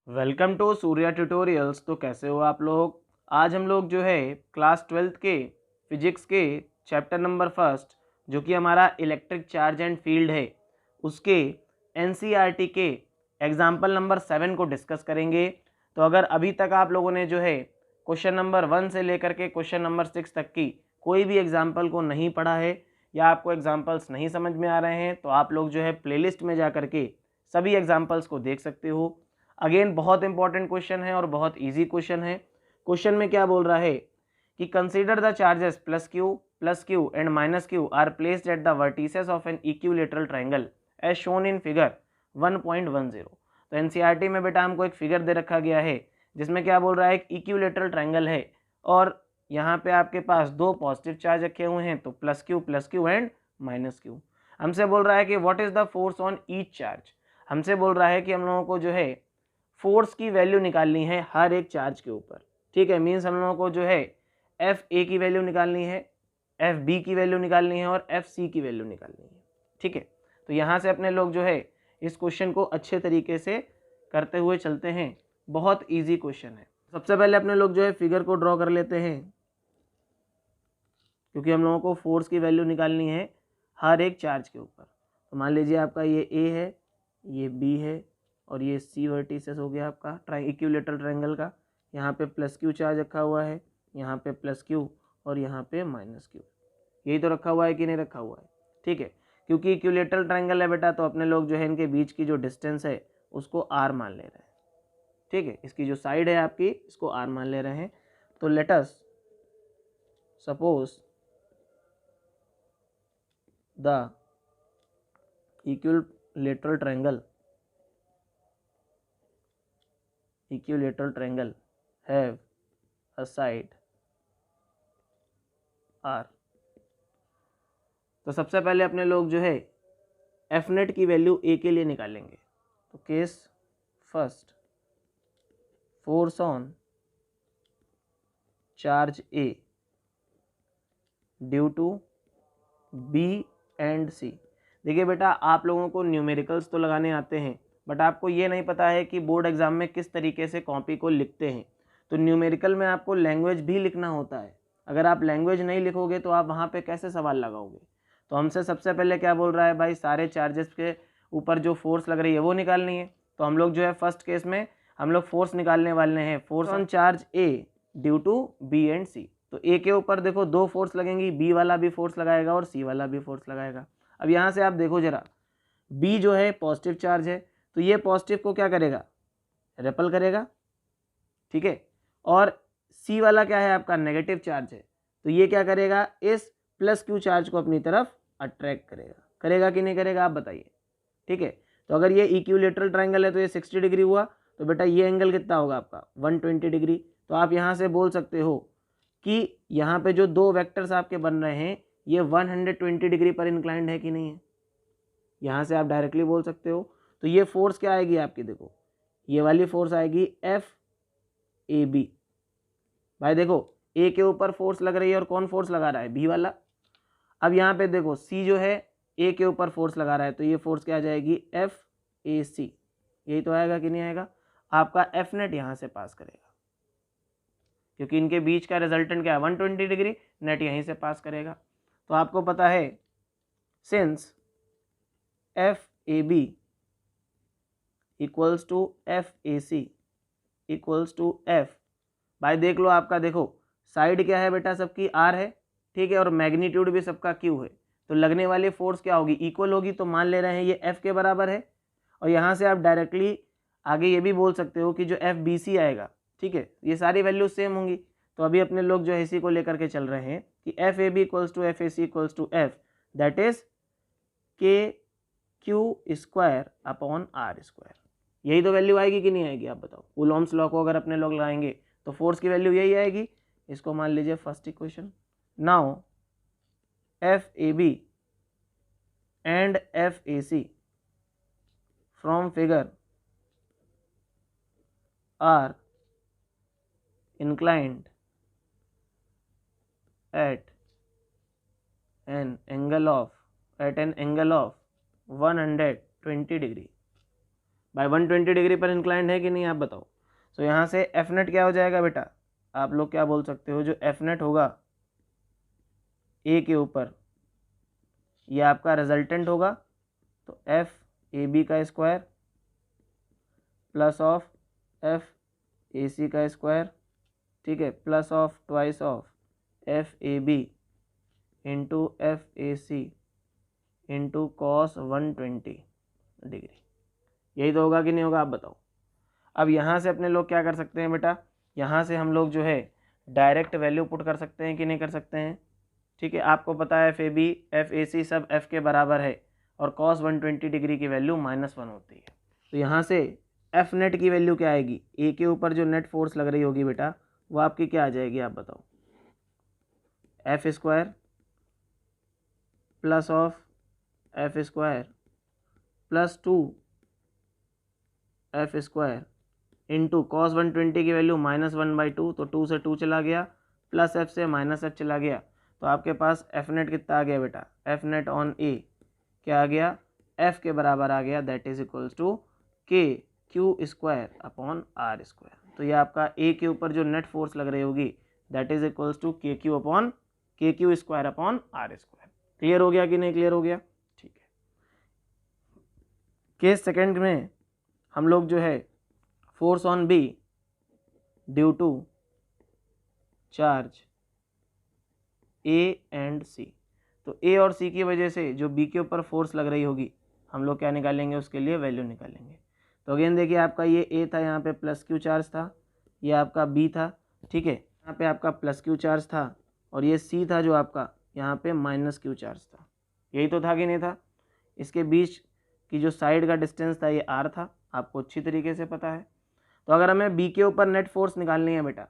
Welcome to Surya tutorials. तो कैसे हो आप लोग। आज हम लोग जो है क्लास 12th के फिजिक्स के चैप्टर नंबर फर्स्ट जो कि हमारा इलेक्ट्रिक चार्ज एंड फील्ड है उसके एनसीईआरटी के एग्जाम्पल नंबर 7 को डिस्कस करेंगे। तो अगर अभी तक आप लोगों ने जो है क्वेश्चन नंबर 1 से लेकर के क्वेश्चन नंबर 6 तक की कोई भी एग्जाम्पल को नहीं पढ़ा है या आपको एग्जाम्पल्स नहीं समझ में आ रहे हैं तो आप लोग जो है प्लेलिस्ट में जा करके सभी एग्जाम्पल्स को देख सकते हो। अगेन बहुत इंपॉर्टेंट क्वेश्चन है और बहुत इजी क्वेश्चन है। क्वेश्चन में क्या बोल रहा है कि consider the charges plus Q and minus Q are placed at the vertices of an equilateral triangle as shown in figure 1.10। तो एनसीईआरटी में बेटा हमको एक फिगर दे रखा गया है जिसमें क्या बोल रहा है एक इक्विलेटरल ट्रायंगल है और यहाँ पे आपके पास दो पॉजिटिव चार्ज रखे हुए हैं तो plus Q and minus Q. हमसे बोल रहा है कि what is the force on each charge. हमसे बोल रहा है कि हम लोगों को जो है फोर्स की वैल्यू निकालनी है हर एक चार्ज के ऊपर। ठीक है, मीन्स हम लोगों को जो है एफ ए की वैल्यू निकालनी है, एफ बी की वैल्यू निकालनी है और एफ सी की वैल्यू निकालनी है। ठीक है, तो यहाँ से अपने लोग जो है इस क्वेश्चन को अच्छे तरीके से करते हुए चलते हैं। बहुत ईजी क्वेश्चन है। सबसे पहले अपने लोग जो है फिगर को ड्रॉ कर लेते हैं क्योंकि हम लोगों को फोर्स की वैल्यू निकालनी है हर एक चार्ज के ऊपर। तो मान लीजिए आपका ये ए है, ये बी है और ये सी वर्टिसेस हो गया आपका इक्विलेटरल ट्रायंगल का। यहाँ पे प्लस क्यू चार्ज रखा हुआ है, यहाँ पे प्लस क्यू और यहाँ पे माइनस क्यू। यही तो रखा हुआ है कि नहीं रखा हुआ है। ठीक है, क्योंकि इक्विलेटरल ट्रायंगल है बेटा तो अपने लोग जो है इनके बीच की जो डिस्टेंस है उसको आर मान ले रहे हैं। ठीक है, इसकी जो साइड है आपकी इसको आर मान ले रहे हैं। तो let us suppose the equilateral triangle have a side r। तो सबसे पहले अपने लोग जो है एफ नेट की वैल्यू ए के लिए निकालेंगे। तो case first, force on charge A due to B and C. देखिए बेटा आप लोगों को न्यूमेरिकल्स तो लगाने आते हैं बट आपको ये नहीं पता है कि बोर्ड एग्जाम में किस तरीके से कॉपी को लिखते हैं। तो न्यूमेरिकल में आपको लैंग्वेज भी लिखना होता है। अगर आप लैंग्वेज नहीं लिखोगे तो आप वहाँ पे कैसे सवाल लगाओगे। तो हमसे सबसे पहले क्या बोल रहा है भाई, सारे चार्जेस के ऊपर जो फोर्स लग रही है वो निकालनी है। तो हम लोग जो है फर्स्ट केस में हम लोग फोर्स निकालने वाले हैं, force on charge A due to B and C. तो ए के ऊपर देखो दो फोर्स लगेंगी, बी वाला भी फोर्स लगाएगा और सी वाला भी फोर्स लगाएगा। अब यहाँ से आप देखो जरा, बी जो है पॉजिटिव चार्ज है तो ये पॉजिटिव को क्या करेगा, रेपल करेगा। ठीक है, और सी वाला क्या है आपका नेगेटिव चार्ज है तो ये क्या करेगा, इस प्लस क्यू चार्ज को अपनी तरफ अट्रैक्ट करेगा। करेगा कि नहीं करेगा आप बताइए। ठीक है, तो अगर ये इक्विलेटरल ट्रायंगल है तो ये 60 डिग्री हुआ तो बेटा ये एंगल कितना होगा आपका 120 डिग्री। तो आप यहाँ से बोल सकते हो कि यहाँ पे जो दो वेक्टर्स आपके बन रहे हैं ये 120 डिग्री पर इंक्लाइंड है कि नहीं है। यहाँ से आप डायरेक्टली बोल सकते हो। तो ये फोर्स क्या आएगी आपकी, देखो ये वाली फोर्स आएगी एफ ए बी। भाई देखो ए के ऊपर फोर्स लग रही है और कौन फोर्स लगा रहा है, बी वाला। अब यहाँ पे देखो सी जो है ए के ऊपर फोर्स लगा रहा है तो ये फोर्स क्या आ जाएगी, एफ ए सी। यही तो आएगा कि नहीं आएगा। आपका एफ नेट यहाँ से पास करेगा क्योंकि इनके बीच का रिजल्टेंट क्या है 120 डिग्री, नेट यहीं से पास करेगा। तो आपको पता है since F A B equals to F A C equals to F, भाई देख लो आपका, देखो साइड क्या है बेटा सबकी आर है। ठीक है, और मैग्नीट्यूड भी सबका क्यू है तो लगने वाली फोर्स क्या होगी, इक्वल होगी। तो मान ले रहे हैं ये एफ के बराबर है और यहाँ से आप डायरेक्टली आगे ये भी बोल सकते हो कि जो एफ बी सी आएगा, ठीक है, ये सारी वैल्यू सेम होंगी। तो अभी अपने लोग जो है इसी को लेकर के चल रहे हैं कि F A B equals to F A C equals to F that is K Q square upon R square. यही तो वैल्यू आएगी कि नहीं आएगी आप बताओ। कूलॉम्स लॉ को अगर अपने लोग लगाएंगे तो फोर्स की वैल्यू यही आएगी। इसको मान लीजिए first equation. Now F A B and F A C from figure are inclined at an angle of 120 degree भाई 120 डिग्री पर इंक्लाइंड है कि नहीं, आप बताओ। सो यहाँ से एफ नेट क्या हो जाएगा बेटा, आप लोग क्या बोल सकते हो, जो एफ नेट होगा ए के ऊपर, ये आपका रिजल्टेंट होगा, तो एफ ए बी का square plus of F A C का स्क्वायर, ठीक है, plus of twice of F A B into F A C into cos 120 degree. यही तो होगा कि नहीं होगा, आप बताओ। अब यहाँ से अपने लोग क्या कर सकते हैं बेटा, यहाँ से हम लोग जो है डायरेक्ट वैल्यू पुट कर सकते हैं कि नहीं कर सकते हैं, ठीक है। आपको पता है F A B F A C सब एफ के बराबर है और कॉस 120 डिग्री की वैल्यू -1 होती है। तो यहाँ से एफ नेट की वैल्यू क्या आएगी, ए के ऊपर जो नेट फोर्स लग रही होगी बेटा, वो आपकी क्या आ जाएगी, आप बताओ, F square plus of F square plus 2 F square into cos 120 की वैल्यू -1/2, तो 2 से 2 चला गया, प्लस एफ से माइनस एफ चला गया, तो आपके पास एफ नेट कितना आ गया बेटा, एफ नेट ऑन ए क्या आ गया, एफ के बराबर आ गया, that is equals to K Q square upon R square. तो ये आपका ए के ऊपर जो नेट फोर्स लग रही होगी that is equals to K Q upon K Q square upon R square. Clear हो गया कि नहीं क्लियर हो गया, ठीक है। केस सेकंड में हम लोग जो है force on B due to charge A and C, तो ए और सी की वजह से जो बी के ऊपर फोर्स लग रही होगी हम लोग क्या निकालेंगे, उसके लिए वैल्यू निकालेंगे। तो अगेन देखिए आपका ये ए था, यहाँ पे प्लस क्यू चार्ज था, ये आपका बी था, ठीक है, यहाँ पे आपका प्लस क्यू चार्ज था, और ये सी था जो आपका यहाँ पे माइनस क्यू चार्ज था। यही तो था कि नहीं था। इसके बीच की जो साइड का डिस्टेंस था ये आर था, आपको अच्छी तरीके से पता है। तो अगर हमें बी के ऊपर नेट फोर्स निकालनी है बेटा,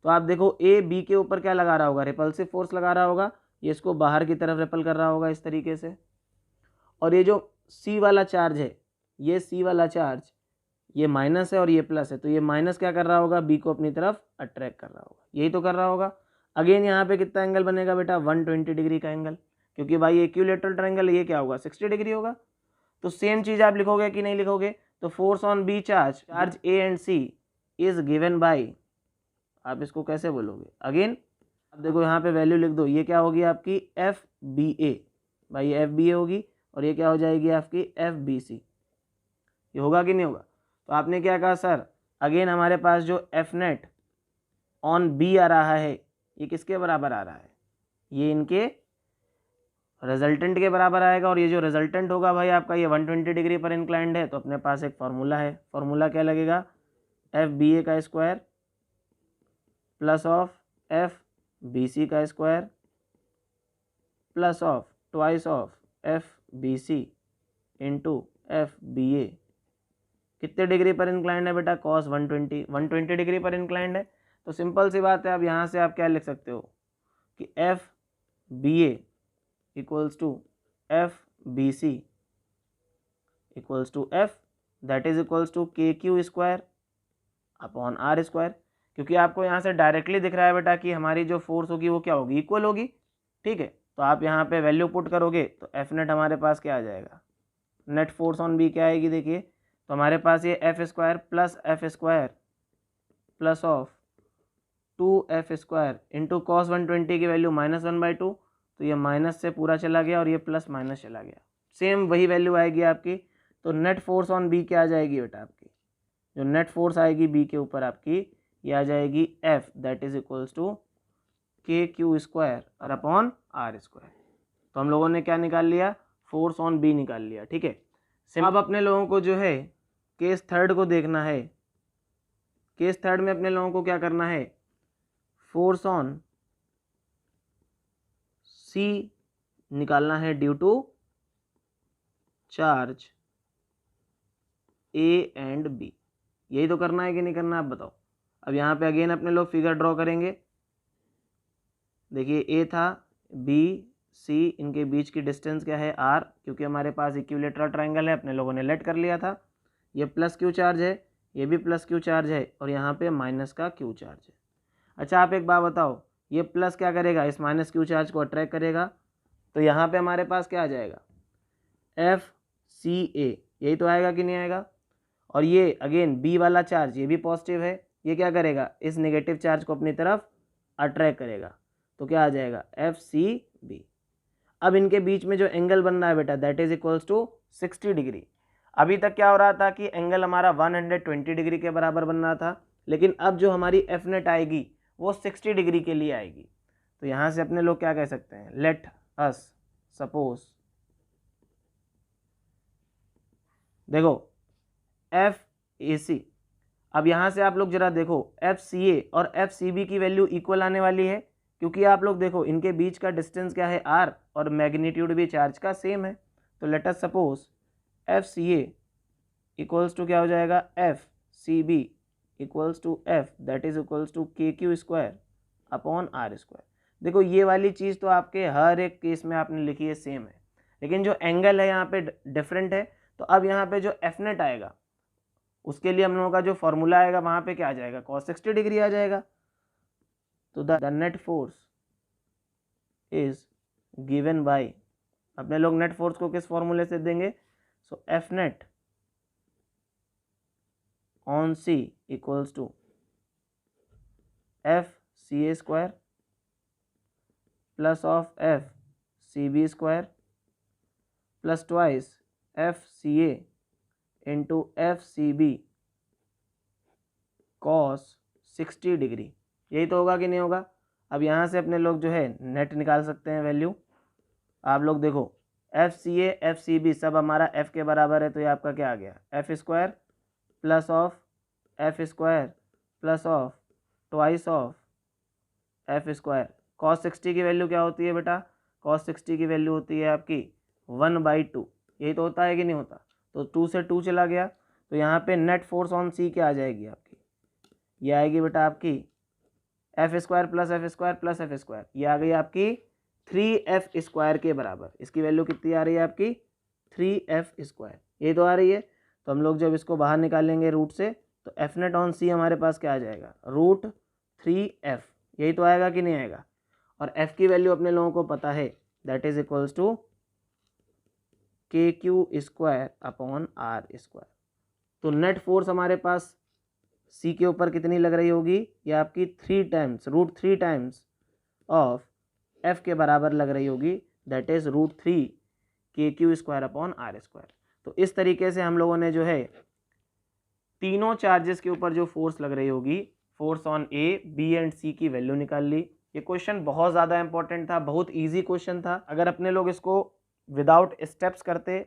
तो आप देखो ए बी के ऊपर क्या लगा रहा होगा, रिपल्सिव फोर्स लगा रहा होगा, ये इसको बाहर की तरफ रिपल कर रहा होगा इस तरीके से, और ये जो सी वाला चार्ज है, ये सी वाला चार्ज ये माइनस है और ये प्लस है, तो ये माइनस क्या कर रहा होगा, बी को अपनी तरफ अट्रैक्ट कर रहा होगा, यही तो कर रहा होगा। अगेन यहाँ पे कितना एंगल बनेगा बेटा, 120 डिग्री का एंगल, क्योंकि भाई इक्विलैटरल ट्रायंगल, ये क्या होगा 60 डिग्री होगा। तो सेम चीज़ आप लिखोगे कि नहीं लिखोगे, तो force on B charge A and C is given by, आप इसको कैसे बोलोगे, अगेन अब देखो यहाँ पे वैल्यू लिख दो, ये क्या होगी आपकी एफ बी ए, भाई एफ बी ए होगी, और ये क्या हो जाएगी आपकी एफ बी सी। ये होगा कि नहीं होगा। तो आपने क्या कहा सर, अगेन हमारे पास जो एफ नेट ऑन बी आ रहा है ये किसके बराबर आ रहा है, ये इनके रिजल्टेंट के बराबर आएगा, और ये जो रिजल्टेंट होगा भाई आपका ये 120 डिग्री पर इंक्लाइंड है, तो अपने पास एक फार्मूला है, फार्मूला क्या लगेगा, एफ बी ए का square plus of F B C का square plus of twice of F B C into F B A, कितने डिग्री पर इंक्लाइंड है बेटा, कॉस 120 डिग्री पर इंक्लाइंड है। तो सिंपल सी बात है, अब यहाँ से आप क्या लिख सकते हो कि F B A equals to F B C equals to F, that is equals to K Q square upon R square, क्योंकि आपको यहाँ से डायरेक्टली दिख रहा है बेटा कि हमारी जो फोर्स होगी वो क्या होगी, इक्वल होगी, ठीक है। तो आप यहाँ पे वैल्यू पुट करोगे तो एफ नेट हमारे पास क्या आ जाएगा, नेट फोर्स ऑन बी क्या आएगी, देखिए तो हमारे पास ये F square plus of 2 F square into cos 120 की वैल्यू -1/2, तो ये माइनस से पूरा चला गया और ये प्लस माइनस चला गया, सेम वही वैल्यू आएगी आपकी। तो नेट फोर्स ऑन बी क्या आ जाएगी बेटा, आपकी जो नेट फोर्स आएगी बी के ऊपर आपकी ये आ जाएगी F, that is equals to K Q square और अपॉन आर स्क्वायर। तो हम लोगों ने क्या निकाल लिया, फोर्स ऑन बी निकाल लिया, ठीक है। अब अपने लोगों को जो है केस थर्ड को देखना है। केस थर्ड में अपने लोगों को क्या करना है, फोर्स ऑन सी निकालना है due to charge A and B, यही तो करना है कि नहीं करना, आप बताओ। अब यहाँ पे अगेन अपने लोग फिगर ड्रॉ करेंगे, देखिए ए था बी सी, इनके बीच की डिस्टेंस क्या है आर, क्योंकि हमारे पास इक्विलैटरल ट्रायंगल है, अपने लोगों ने लेट कर लिया था। ये प्लस क्यू चार्ज है, ये भी प्लस क्यू चार्ज है, और यहाँ पे माइनस का क्यू चार्ज है। अच्छा आप एक बात बताओ, ये प्लस क्या करेगा, इस माइनस क्यू चार्ज को अट्रैक्ट करेगा, तो यहाँ पे हमारे पास क्या आ जाएगा, एफ सी ए, यही तो आएगा कि नहीं आएगा। और ये अगेन बी वाला चार्ज ये भी पॉजिटिव है, ये क्या करेगा, इस नेगेटिव चार्ज को अपनी तरफ अट्रैक्ट करेगा, तो क्या आ जाएगा FCB। अब इनके बीच में जो एंगल बन रहा है बेटा that is equals to 60 degree. अभी तक क्या हो रहा था कि एंगल हमारा 120 डिग्री के बराबर बन रहा था, लेकिन अब जो हमारी एफ नेट आएगी वो 60 डिग्री के लिए आएगी। तो यहाँ से अपने लोग क्या कह सकते हैं, लेट अस सपोज, देखो FAC, अब यहाँ से आप लोग जरा देखो FCA और FCB की वैल्यू इक्वल आने वाली है, क्योंकि आप लोग देखो इनके बीच का डिस्टेंस क्या है R और मैग्नीट्यूड भी चार्ज का सेम है। तो let us suppose FCA equals to क्या हो जाएगा, FCB equals to F that is equals to KQ square upon R square. देखो ये वाली चीज़ तो आपके हर एक केस में आपने लिखी है सेम है, लेकिन जो एंगल है यहाँ पे डिफरेंट है। तो अब यहाँ पे जो एफ नेट आएगा उसके लिए हम लोगों का जो फॉर्मूला आएगा वहाँ पे क्या आ जाएगा, cos 60 डिग्री आ जाएगा। तो the net force is given by, अपने लोग नेट फोर्स को किस फॉर्मूले से देंगे, so F net on C equals to FCA square plus of FCB square plus twice FCA into FCB cos 60 degree. यही तो होगा कि नहीं होगा। अब यहाँ से अपने लोग जो है नेट निकाल सकते हैं वैल्यू। आप लोग देखो FCA FCB सब हमारा F के बराबर है, तो ये आपका क्या आ गया, F square plus of F square plus of twice of F square. cos 60 की वैल्यू क्या होती है बेटा, cos 60 की वैल्यू होती है आपकी 1/2। यही तो होता है कि नहीं होता। तो 2 से 2 चला गया, तो यहाँ पे नेट फोर्स ऑन सी क्या आ जाएगी आपकी, ये आएगी बेटा आपकी F square plus F square plus F square, ये आ गई आपकी 3F स्क्वायर के बराबर। इसकी वैल्यू कितनी आ रही है आपकी 3F स्क्वायर, यही तो आ रही है। तो हम लोग जब इसको बाहर निकालेंगे रूट से, तो एफ नेट ऑन सी हमारे पास क्या आ जाएगा, √3F। यही तो आएगा कि नहीं आएगा। और F की वैल्यू अपने लोगों को पता है that is equals to KQ square upon R square. तो नेट फोर्स हमारे पास C के ऊपर कितनी लग रही होगी, ये आपकी 3 टाइम्स √3 टाइम्स ऑफ F के बराबर लग रही होगी, that is √3 KQ square upon R square. तो इस तरीके से हम लोगों ने जो है तीनों चार्जेस के ऊपर जो फोर्स लग रही होगी, force on A, B and C की वैल्यू निकाल ली। ये क्वेश्चन बहुत ज़्यादा इंपॉर्टेंट था, बहुत इजी क्वेश्चन था। अगर अपने लोग इसको विदाउट स्टेप्स करते,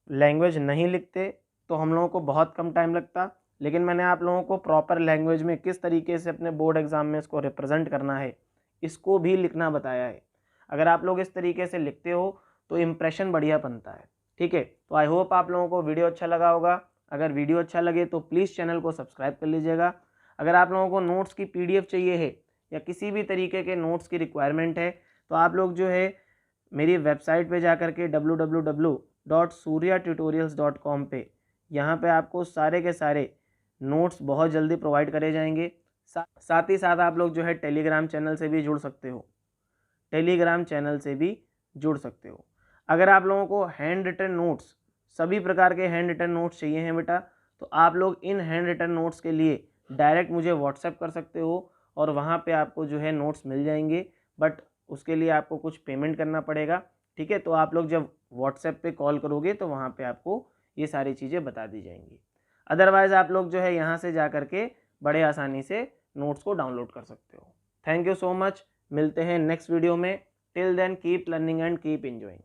लैंग्वेज नहीं लिखते, तो हम लोगों को बहुत कम टाइम लगता। लेकिन मैंने आप लोगों को प्रॉपर लैंग्वेज में किस तरीके से अपने बोर्ड एग्जाम में इसको रिप्रेजेंट करना है, इसको भी लिखना बताया है। अगर आप लोग इस तरीके से लिखते हो तो इम्प्रेशन बढ़िया बनता है। ठीक है, तो आई होप आप लोगों को वीडियो अच्छा लगा होगा। अगर वीडियो अच्छा लगे तो प्लीज़ चैनल को सब्सक्राइब कर लीजिएगा। अगर आप लोगों को नोट्स की PDF चाहिए है या किसी भी तरीके के नोट्स की रिक्वायरमेंट है, तो आप लोग जो है मेरी वेबसाइट पे जा कर के www.suryatutorials.com पे, यहाँ पे आपको सारे के सारे नोट्स बहुत जल्दी प्रोवाइड करे जाएंगे। साथ ही साथ आप लोग जो है टेलीग्राम चैनल से भी जुड़ सकते हो, अगर आप लोगों को हैंड रिटन नोट्स, सभी प्रकार के हैंड रिटन नोट्स चाहिए हैं बेटा, तो आप लोग इन हैंड रिटन नोट्स के लिए डायरेक्ट मुझे व्हाट्सएप कर सकते हो और वहाँ पे आपको जो है नोट्स मिल जाएंगे। बट उसके लिए आपको कुछ पेमेंट करना पड़ेगा। ठीक है, तो आप लोग जब व्हाट्सएप पे कॉल करोगे तो वहाँ पे आपको ये सारी चीज़ें बता दी जाएंगी। अदरवाइज़ आप लोग जो है यहाँ से जा कर के बड़े आसानी से नोट्स को डाउनलोड कर सकते हो। थैंक यू सो मच, मिलते हैं नेक्स्ट वीडियो में। Till then keep learning and keep enjoying.